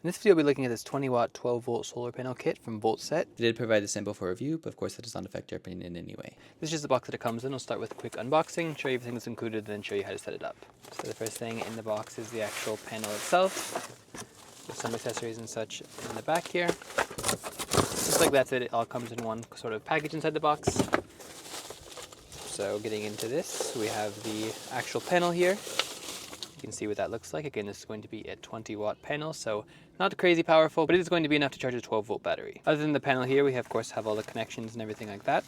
In this video, we'll be looking at this 20-watt 12-volt solar panel kit from Voltset. They did provide the sample for review, but of course that does not affect your opinion in any way. This is just the box that it comes in. We'll start with a quick unboxing, show you everything that's included, and then show you how to set it up. So the first thing in the box is the actual panel itself, with some accessories and such in the back here. Just like that's it, it all comes in one sort of package inside the box. So getting into this, we have the actual panel here. You can see what that looks like. Again, this is going to be a 20-watt panel, so not crazy powerful, but it is going to be enough to charge a 12-volt battery. Other than the panel here, we of course have all the connections and everything like that.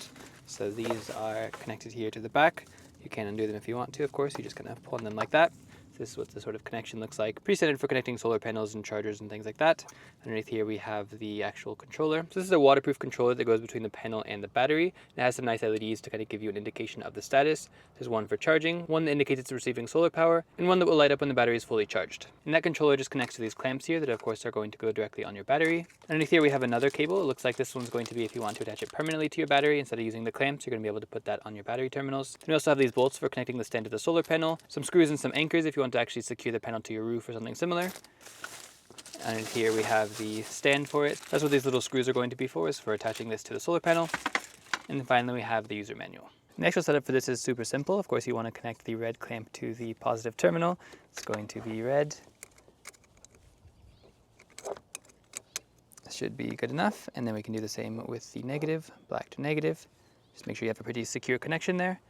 So these are connected here to the back. You can undo them if you want to, of course. You just kind of pull on them like that. So this is what the sort of connection looks like. Pretty standard for connecting solar panels and chargers and things like that. Underneath here we have the actual controller. So this is a waterproof controller that goes between the panel and the battery. It has some nice LEDs to kind of give you an indication of the status. There's one for charging, one that indicates it's receiving solar power, and one that will light up when the battery is fully charged. And that controller just connects to these clamps here that of course are going to go directly on your battery. Underneath here we have another cable. It looks like this one's going to be if you want to attach it permanently to your battery instead of using the clamps. You're going to be able to put that on your battery terminals. And we also have these bolts for connecting the stand to the solar panel, some screws and some anchors if you want to actually secure the panel to your roof or something similar. And here we have the stand for it. That's what these little screws are going to be for, is for attaching this to the solar panel. And then finally we have the user manual. The actual setup for this is super simple. Of course you want to connect the red clamp to the positive terminal. It's going to be red. Should be good enough. And then we can do the same with the negative, black to negative. Just make sure you have a pretty secure connection there.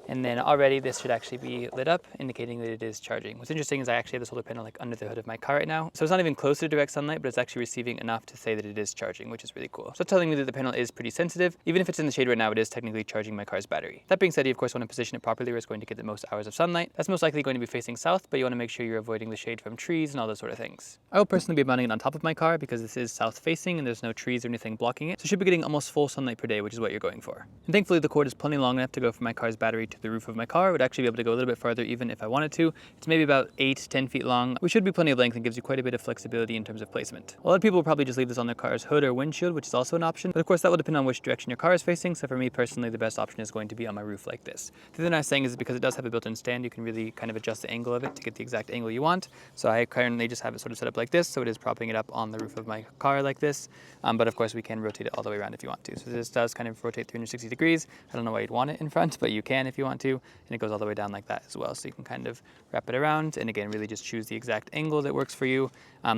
And then already this should actually be lit up, indicating that it is charging. What's interesting is I actually have the solar panel like under the hood of my car right now. So it's not even close to direct sunlight, but it's actually receiving enough to say that it is charging, which is really cool. So it's telling me that the panel is pretty sensitive. Even if it's in the shade right now, it is technically charging my car's battery. That being said, you of course want to position it properly where it's going to get the most hours of sunlight. That's most likely going to be facing south, but you want to make sure you're avoiding the shade from trees and all those sort of things. I will personally be mounting it on top of my car because this is south facing and there's no trees or anything blocking it. So it should be getting almost full sunlight per day, which is what you're going for. And thankfully the cord is plenty long enough to go from my car's battery to the roof of my car. I would actually be able to go a little bit farther even if I wanted to. It's maybe about 8 to 10 feet long, which should be plenty of length and gives you quite a bit of flexibility in terms of placement. A lot of people will probably just leave this on their car's hood or windshield, which is also an option, but of course that will depend on which direction your car is facing. So for me personally, the best option is going to be on my roof like this. The other nice thing is because it does have a built-in stand, you can really kind of adjust the angle of it to get the exact angle you want. So I currently just have it sort of set up like this, so it is propping it up on the roof of my car like this. But of course we can rotate it all the way around if you want to. So this does kind of rotate 360 degrees. I don't know why you'd want it in front, but you can if you want to, and it goes all the way down like that as well. So you can kind of wrap it around and again really just choose the exact angle that works for you,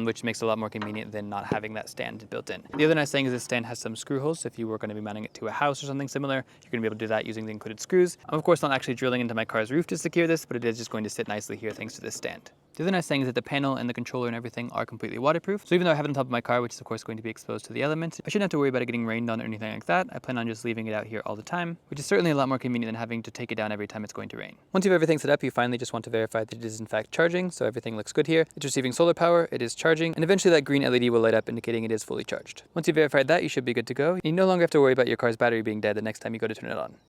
which makes it a lot more convenient than not having that stand built in. The other nice thing is this stand has some screw holes, so if you were going to be mounting it to a house or something similar, you're going to be able to do that using the included screws. I'm of course not actually drilling into my car's roof to secure this, but it is just going to sit nicely here thanks to this stand. The other nice thing is that the panel and the controller and everything are completely waterproof. So even though I have it on top of my car, which is of course going to be exposed to the elements, I shouldn't have to worry about it getting rained on or anything like that. I plan on just leaving it out here all the time, which is certainly a lot more convenient than having to take it down every time it's going to rain. Once you have everything set up, you finally just want to verify that it is in fact charging. So everything looks good here. It's receiving solar power, it is charging, and eventually that green LED will light up indicating it is fully charged. Once you've verified that, you should be good to go. You no longer have to worry about your car's battery being dead the next time you go to turn it on.